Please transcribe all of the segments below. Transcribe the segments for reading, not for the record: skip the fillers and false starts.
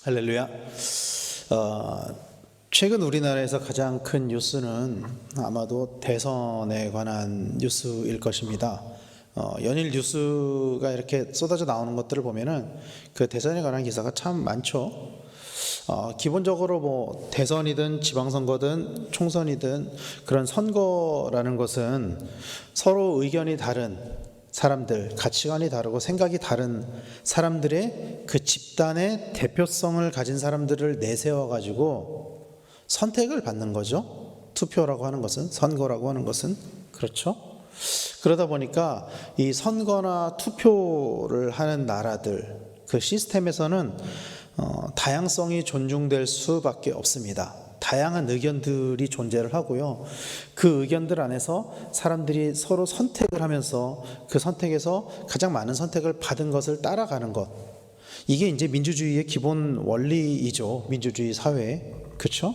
할렐루야. 최근 우리나라에서 가장 큰 뉴스는 아마도 대선에 관한 뉴스일 것입니다. 연일 뉴스가 이렇게 쏟아져 나오는 것들을 보면은 그 대선에 관한 기사가 참 많죠. 기본적으로 뭐 대선이든 지방선거든 총선이든 그런 선거라는 것은 서로 의견이 다른 사람들, 가치관이 다르고 생각이 다른 사람들의 그 집단의 대표성을 가진 사람들을 내세워 가지고 선택을 받는 거죠. 투표라고 하는 것은, 선거라고 하는 것은. 그렇죠? 그러다 보니까 이 선거나 투표를 하는 나라들, 그 시스템에서는 다양성이 존중될 수밖에 없습니다. 다양한 의견들이 존재를 하고요. 그 의견들 안에서 사람들이 서로 선택을 하면서 그 선택에서 가장 많은 선택을 받은 것을 따라가는 것. 이게 이제 민주주의의 기본 원리이죠. 민주주의 사회. 그렇죠?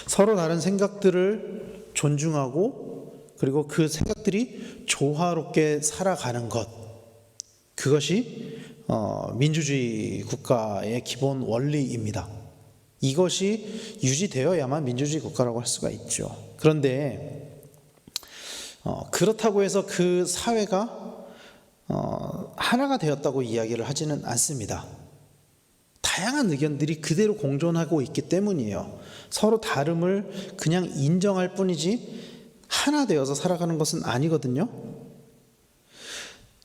서로 다른 생각들을 존중하고 그리고 그 생각들이 조화롭게 살아가는 것. 그것이 민주주의 국가의 기본 원리입니다. 이것이 유지되어야만 민주주의 국가라고 할 수가 있죠. 그런데 그렇다고 해서 그 사회가 하나가 되었다고 이야기를 하지는 않습니다. 다양한 의견들이 그대로 공존하고 있기 때문이에요. 서로 다름을 그냥 인정할 뿐이지 하나 되어서 살아가는 것은 아니거든요.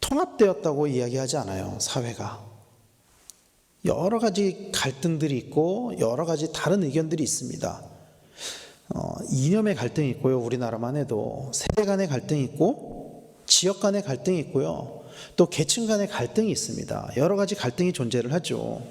통합되었다고 이야기하지 않아요, 사회가. 여러 가지 갈등들이 있고 여러 가지 다른 의견들이 있습니다. 이념의 갈등이 있고요. 우리나라만 해도 세대 간의 갈등이 있고 지역 간의 갈등이 있고요. 또 계층 간의 갈등이 있습니다. 여러 가지 갈등이 존재를 하죠.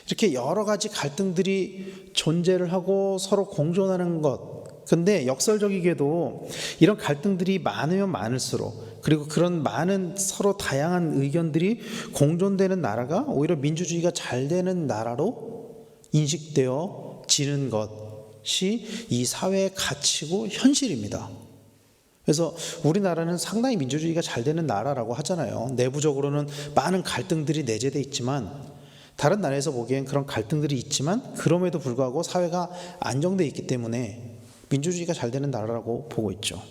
이렇게 여러 가지 갈등들이 존재를 하고 서로 공존하는 것. 근데 역설적이게도 이런 갈등들이 많으면 많을수록 그리고 그런 많은 서로 다양한 의견들이 공존되는 나라가 오히려 민주주의가 잘 되는 나라로 인식되어지는 것이 이 사회의 가치고 현실입니다. 그래서 우리나라는 상당히 민주주의가 잘 되는 나라라고 하잖아요. 내부적으로는 많은 갈등들이 내재되어 있지만 다른 나라에서 보기엔 그런 갈등들이 있지만 그럼에도 불구하고 사회가 안정되어 있기 때문에 민주주의가 잘 되는 나라라고 보고 있죠.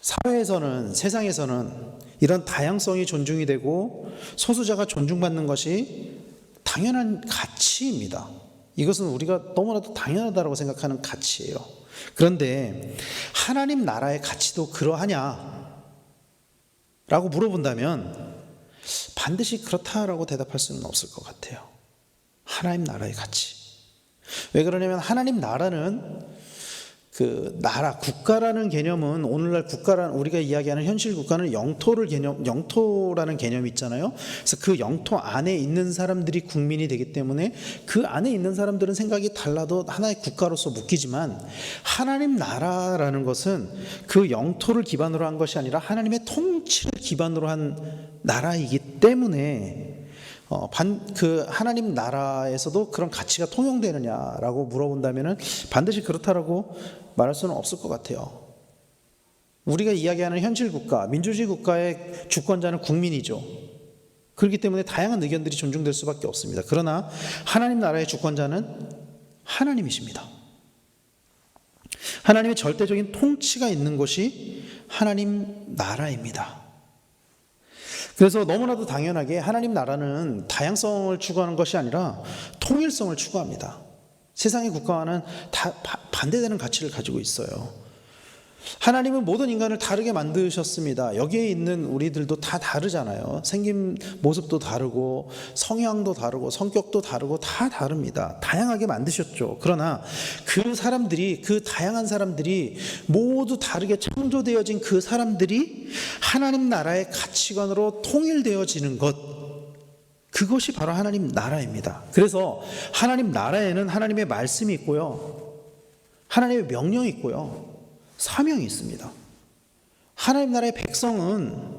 사회에서는, 세상에서는 이런 다양성이 존중이 되고 소수자가 존중받는 것이 당연한 가치입니다. 이것은 우리가 너무나도 당연하다고 생각하는 가치예요. 그런데 하나님 나라의 가치도 그러하냐? 라고 물어본다면 반드시 그렇다라고 대답할 수는 없을 것 같아요. 하나님 나라의 가치. 왜 그러냐면 하나님 나라는 그 나라, 국가라는 개념은 오늘날 국가라는 우리가 이야기하는 현실 국가는 영토라는 개념이 있잖아요. 그래서 그 영토 안에 있는 사람들이 국민이 되기 때문에 그 안에 있는 사람들은 생각이 달라도 하나의 국가로서 묶이지만 하나님 나라라는 것은 그 영토를 기반으로 한 것이 아니라 하나님의 통치를 기반으로 한 나라이기 때문에 그 하나님 나라에서도 그런 가치가 통용되느냐라고 물어본다면 반드시 그렇다라고 말할 수는 없을 것 같아요. 우리가 이야기하는 현실 국가, 민주주의 국가의 주권자는 국민이죠. 그렇기 때문에 다양한 의견들이 존중될 수밖에 없습니다. 그러나 하나님 나라의 주권자는 하나님이십니다. 하나님의 절대적인 통치가 있는 곳이 하나님 나라입니다. 그래서 너무나도 당연하게 하나님 나라는 다양성을 추구하는 것이 아니라 통일성을 추구합니다. 세상의 국가와는 다 반대되는 가치를 가지고 있어요. 하나님은 모든 인간을 다르게 만드셨습니다. 여기에 있는 우리들도 다 다르잖아요. 생긴 모습도 다르고 성향도 다르고 성격도 다르고 다 다릅니다. 다양하게 만드셨죠. 그러나 그 사람들이, 그 다양한 사람들이 모두 다르게 창조되어진 그 사람들이 하나님 나라의 가치관으로 통일되어지는 것, 그것이 바로 하나님 나라입니다. 그래서 하나님 나라에는 하나님의 말씀이 있고요, 하나님의 명령이 있고요, 사명이 있습니다. 하나님 나라의 백성은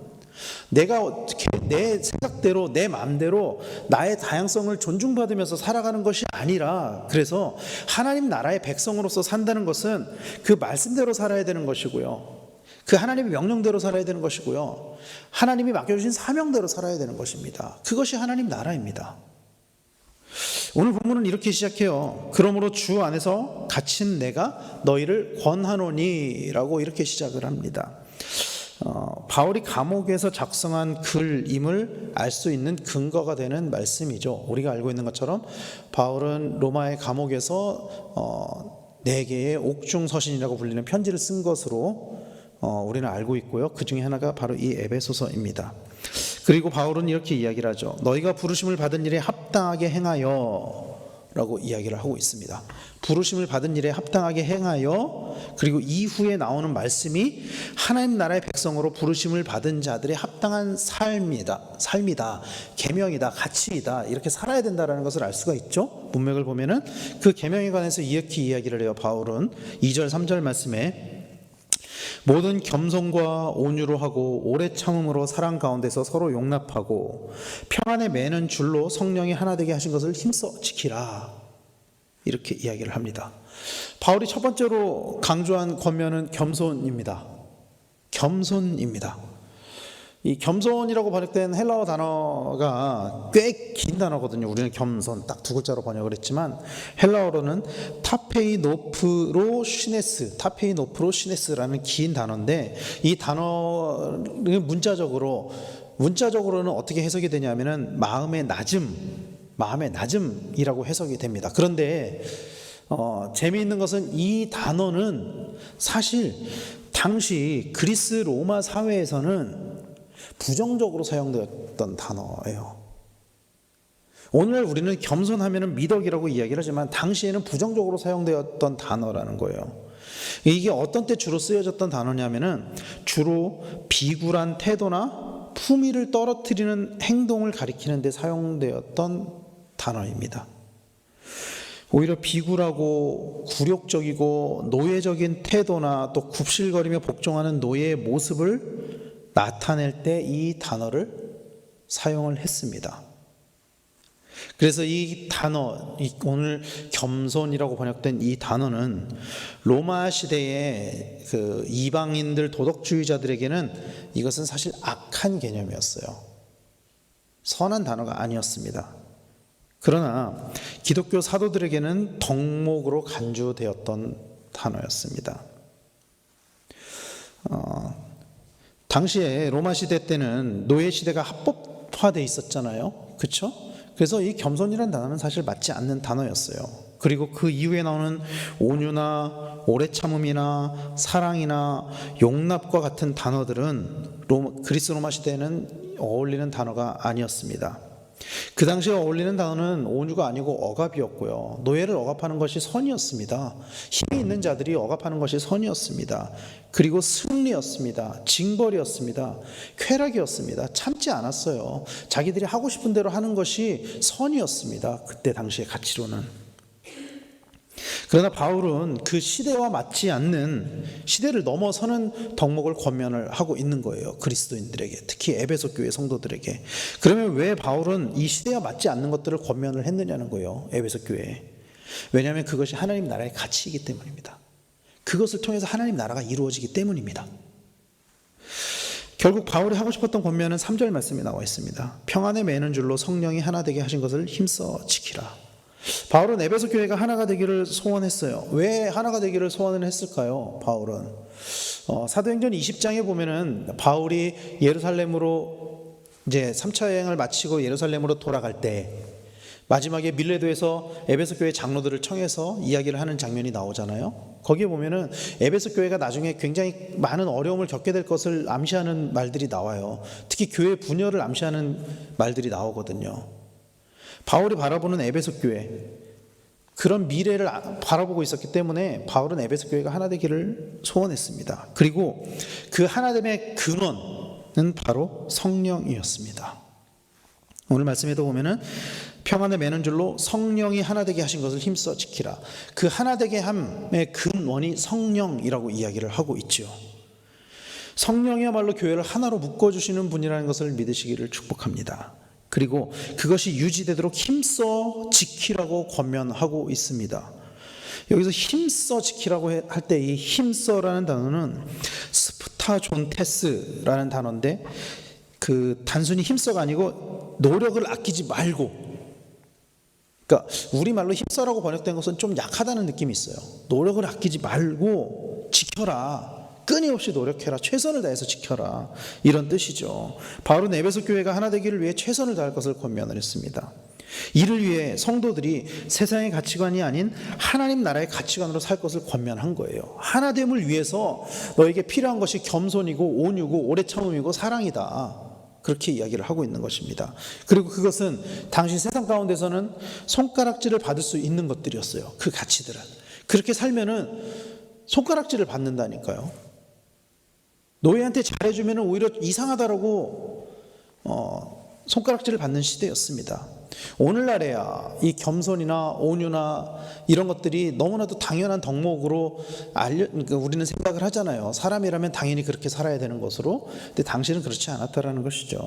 내가 어떻게 내 생각대로 내 마음대로 나의 다양성을 존중받으면서 살아가는 것이 아니라, 그래서 하나님 나라의 백성으로서 산다는 것은 그 말씀대로 살아야 되는 것이고요, 그 하나님의 명령대로 살아야 되는 것이고요, 하나님이 맡겨주신 사명대로 살아야 되는 것입니다. 그것이 하나님 나라입니다. 오늘 본문은 이렇게 시작해요. 그러므로 주 안에서 갇힌 내가 너희를 권하노니라고 이렇게 시작을 합니다. 바울이 감옥에서 작성한 글임을 알 수 있는 근거가 되는 말씀이죠. 우리가 알고 있는 것처럼 바울은 로마의 감옥에서 4개의 옥중서신이라고 불리는 편지를 쓴 것으로 우리는 알고 있고요. 그 중에 하나가 바로 이 에베소서입니다. 그리고 바울은 이렇게 이야기를 하죠. 너희가 부르심을 받은 일에 합당하게 행하여 라고 이야기를 하고 있습니다. 부르심을 받은 일에 합당하게 행하여, 그리고 이후에 나오는 말씀이 하나님 나라의 백성으로 부르심을 받은 자들의 합당한 삶이다, 계명이다, 가치이다, 이렇게 살아야 된다는 것을 알 수가 있죠. 문맥을 보면은 그 계명에 관해서 이렇게 이야기를 해요. 바울은 2절 3절 말씀에 모든 겸손과 온유로 하고 오래 참음으로 사랑 가운데서 서로 용납하고 평안에 매는 줄로 성령이 하나 되게 하신 것을 힘써 지키라, 이렇게 이야기를 합니다. 바울이 첫 번째로 강조한 권면은 겸손입니다. 겸손입니다. 이 겸손이라고 번역된 헬라어 단어가 꽤 긴 단어거든요. 우리는 겸손 딱 2글자로 번역을 했지만 헬라어로는 타페이노프로 시네스라는 긴 단어인데, 이 단어는 문자적으로는 어떻게 해석이 되냐면은 마음의 낮음이라고 해석이 됩니다. 그런데 재미있는 것은 이 단어는 사실 당시 그리스 로마 사회에서는 부정적으로 사용되었던 단어예요. 오늘 우리는 겸손하면 미덕이라고 이야기를 하지만 당시에는 부정적으로 사용되었던 단어라는 거예요. 이게 어떤 때 주로 쓰여졌던 단어냐면은 주로 비굴한 태도나 품위를 떨어뜨리는 행동을 가리키는 데 사용되었던 단어입니다. 오히려 비굴하고 굴욕적이고 노예적인 태도나 또 굽실거리며 복종하는 노예의 모습을 나타낼 때 이 단어를 사용을 했습니다. 그래서 이 단어, 오늘 겸손이라고 번역된 이 단어는 로마 시대의 그 이방인들 도덕주의자들에게는 이것은 사실 악한 개념이었어요. 선한 단어가 아니었습니다. 그러나 기독교 사도들에게는 덕목으로 간주되었던 단어였습니다. 당시에 로마 시대 때는 노예 시대가 합법화되어 있었잖아요. 그렇죠? 그래서 이 겸손이라는 단어는 사실 맞지 않는 단어였어요. 그리고 그 이후에 나오는 온유나 오래 참음이나 사랑이나 용납과 같은 단어들은 그리스 로마 시대에는 어울리는 단어가 아니었습니다. 그 당시에 어울리는 단어는 온유가 아니고 억압이었고요. 노예를 억압하는 것이 선이었습니다. 힘이 있는 자들이 억압하는 것이 선이었습니다. 그리고 승리였습니다. 징벌이었습니다. 쾌락이었습니다. 참지 않았어요. 자기들이 하고 싶은 대로 하는 것이 선이었습니다. 그때 당시의 가치로는. 그러나 바울은 그 시대와 맞지 않는, 시대를 넘어서는 덕목을 권면을 하고 있는 거예요. 그리스도인들에게, 특히 에베소 교회 성도들에게. 그러면 왜 바울은 이 시대와 맞지 않는 것들을 권면을 했느냐는 거예요. 에베소 교회에. 왜냐하면 그것이 하나님 나라의 가치이기 때문입니다. 그것을 통해서 하나님 나라가 이루어지기 때문입니다. 결국 바울이 하고 싶었던 권면은 3절 말씀에 나와 있습니다. 평안에 매는 줄로 성령이 하나 되게 하신 것을 힘써 지키라. 바울은 에베소 교회가 하나가 되기를 소원했어요. 왜 하나가 되기를 소원을 했을까요? 바울은 사도행전 20장에 보면은 바울이 예루살렘으로 이제 3차 여행을 마치고 예루살렘으로 돌아갈 때 마지막에 밀레도에서 에베소 교회 장로들을 청해서 이야기를 하는 장면이 나오잖아요. 거기에 보면은 에베소 교회가 나중에 굉장히 많은 어려움을 겪게 될 것을 암시하는 말들이 나와요. 특히 교회 분열을 암시하는 말들이 나오거든요. 바울이 바라보는 에베소 교회, 그런 미래를 바라보고 있었기 때문에 바울은 에베소 교회가 하나 되기를 소원했습니다. 그리고 그 하나됨의 근원은 바로 성령이었습니다. 오늘 말씀에도 보면은 평안에 매는 줄로 성령이 하나 되게 하신 것을 힘써 지키라. 그 하나 되게 함의 근원이 성령이라고 이야기를 하고 있죠. 성령이야말로 교회를 하나로 묶어주시는 분이라는 것을 믿으시기를 축복합니다. 그리고 그것이 유지되도록 힘써 지키라고 권면하고 있습니다. 여기서 힘써 지키라고 할 때 이 힘써라는 단어는 스프타존테스라는 단어인데, 그 단순히 힘써가 아니고 노력을 아끼지 말고, 그러니까 우리말로 힘써라고 번역된 것은 좀 약하다는 느낌이 있어요. 노력을 아끼지 말고 지켜라. 끊임없이 노력해라. 최선을 다해서 지켜라. 이런 뜻이죠. 바울은 에베소 교회가 하나 되기를 위해 최선을 다할 것을 권면을 했습니다. 이를 위해 성도들이 세상의 가치관이 아닌 하나님 나라의 가치관으로 살 것을 권면한 거예요. 하나됨을 위해서 너에게 필요한 것이 겸손이고 온유고 오래 참음이고 사랑이다. 그렇게 이야기를 하고 있는 것입니다. 그리고 그것은 당시 세상 가운데서는 손가락질을 받을 수 있는 것들이었어요. 그 가치들은. 그렇게 살면은 손가락질을 받는다니까요. 노예한테 잘해주면 오히려 이상하다라고 손가락질을 받는 시대였습니다. 오늘날에야 이 겸손이나 온유나 이런 것들이 너무나도 당연한 덕목으로 그러니까 우리는 생각을 하잖아요. 사람이라면 당연히 그렇게 살아야 되는 것으로. 근데 당시는 그렇지 않았다라는 것이죠.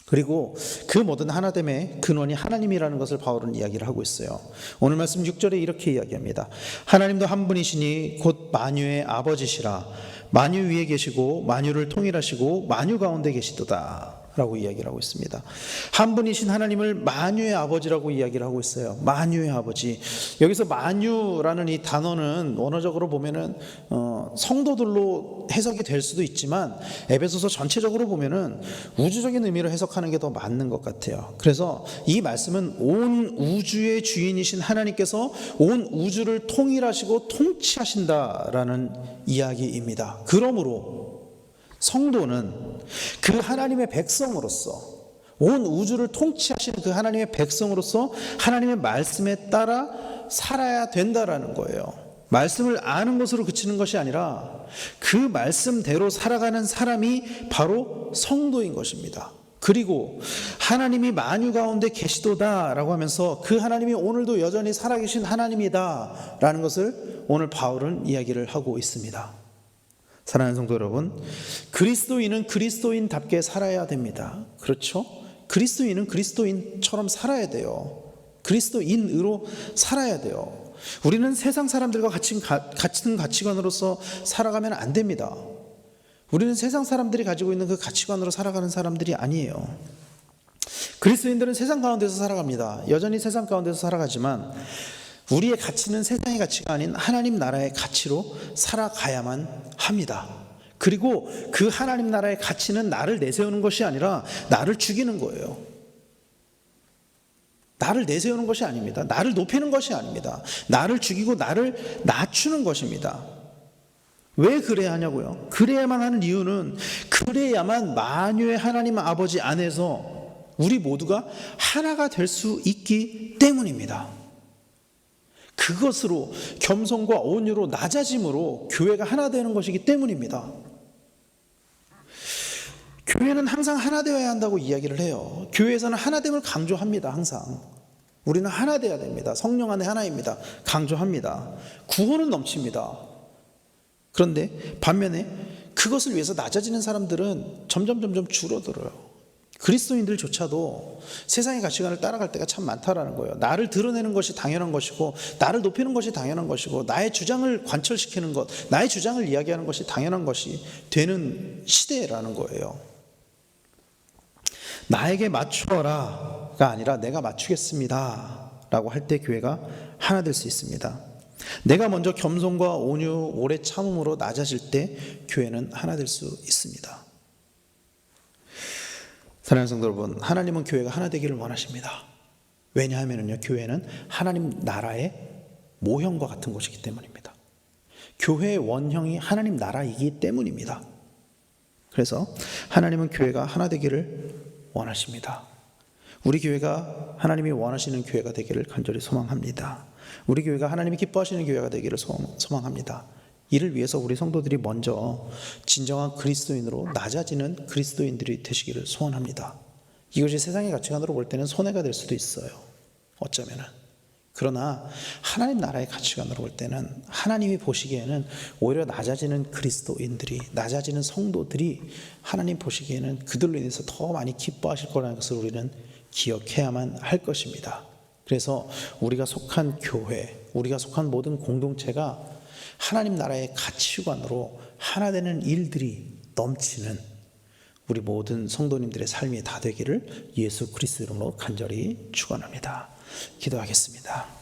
그리고 그 모든 하나됨의 근원이 하나님이라는 것을 바울은 이야기를 하고 있어요. 오늘 말씀 6절에 이렇게 이야기합니다. 하나님도 한 분이시니 곧 만유의 아버지시라. 만유 위에 계시고 만유를 통일하시고 만유 가운데 계시도다 라고 이야기를 하고 있습니다. 한 분이신 하나님을 만유의 아버지라고 이야기를 하고 있어요. 만유의 아버지. 여기서 만유라는 이 단어는 원어적으로 보면은 성도들로 해석이 될 수도 있지만 에베소서 전체적으로 보면은 우주적인 의미로 해석하는 게 더 맞는 것 같아요. 그래서 이 말씀은 온 우주의 주인이신 하나님께서 온 우주를 통일하시고 통치하신다라는 이야기입니다. 그러므로 성도는 그 하나님의 백성으로서 온 우주를 통치하시는 그 하나님의 백성으로서 하나님의 말씀에 따라 살아야 된다라는 거예요. 말씀을 아는 것으로 그치는 것이 아니라 그 말씀대로 살아가는 사람이 바로 성도인 것입니다. 그리고 하나님이 만유 가운데 계시도다라고 하면서 그 하나님이 오늘도 여전히 살아계신 하나님이다라는 것을 오늘 바울은 이야기를 하고 있습니다. 사랑하는 성도 여러분, 그리스도인은 그리스도인답게 살아야 됩니다. 그렇죠? 그리스도인은 그리스도인처럼 살아야 돼요. 그리스도인으로 살아야 돼요. 우리는 세상 사람들과 같은 가치관으로서 살아가면 안 됩니다. 우리는 세상 사람들이 가지고 있는 그 가치관으로 살아가는 사람들이 아니에요. 그리스도인들은 세상 가운데서 살아갑니다. 여전히 세상 가운데서 살아가지만 우리의 가치는 세상의 가치가 아닌 하나님 나라의 가치로 살아가야만 합니다. 그리고 그 하나님 나라의 가치는 나를 내세우는 것이 아니라 나를 죽이는 거예요. 나를 내세우는 것이 아닙니다. 나를 높이는 것이 아닙니다. 나를 죽이고 나를 낮추는 것입니다. 왜 그래야 하냐고요? 그래야만 하는 이유는 그래야만 만유의 하나님 아버지 안에서 우리 모두가 하나가 될 수 있기 때문입니다. 그것으로 겸손과 온유로 낮아짐으로 교회가 하나 되는 것이기 때문입니다. 교회는 항상 하나 되어야 한다고 이야기를 해요. 교회에서는 하나됨을 강조합니다. 항상 우리는 하나 되어야 됩니다. 성령 안에 하나입니다. 강조합니다. 구원은 넘칩니다. 그런데 반면에 그것을 위해서 낮아지는 사람들은 점점 줄어들어요. 그리스도인들조차도 세상의 가치관을 따라갈 때가 참 많다라는 거예요. 나를 드러내는 것이 당연한 것이고 나를 높이는 것이 당연한 것이고 나의 주장을 관철시키는 것, 나의 주장을 이야기하는 것이 당연한 것이 되는 시대라는 거예요. 나에게 맞추어라가 아니라 내가 맞추겠습니다 라고 할 때 교회가 하나 될 수 있습니다. 내가 먼저 겸손과 온유, 오래 참음으로 낮아질 때 교회는 하나 될 수 있습니다. 사랑하는 성도 여러분, 하나님은 교회가 하나 되기를 원하십니다. 왜냐하면요, 교회는 하나님 나라의 모형과 같은 곳이기 때문입니다. 교회의 원형이 하나님 나라이기 때문입니다. 그래서 하나님은 교회가 하나 되기를 원하십니다. 우리 교회가 하나님이 원하시는 교회가 되기를 간절히 소망합니다. 우리 교회가 하나님이 기뻐하시는 교회가 되기를 소망합니다. 이를 위해서 우리 성도들이 먼저 진정한 그리스도인으로 낮아지는 그리스도인들이 되시기를 소원합니다. 이것이 세상의 가치관으로 볼 때는 손해가 될 수도 있어요. 어쩌면은. 그러나 하나님 나라의 가치관으로 볼 때는 하나님이 보시기에는 오히려 낮아지는 그리스도인들이, 낮아지는 성도들이 하나님 보시기에는 그들로 인해서 더 많이 기뻐하실 거라는 것을 우리는 기억해야만 할 것입니다. 그래서 우리가 속한 교회, 우리가 속한 모든 공동체가 하나님 나라의 가치관으로 하나 되는 일들이 넘치는, 우리 모든 성도님들의 삶이 다 되기를 예수 그리스도 이름으로 간절히 축원합니다. 기도하겠습니다.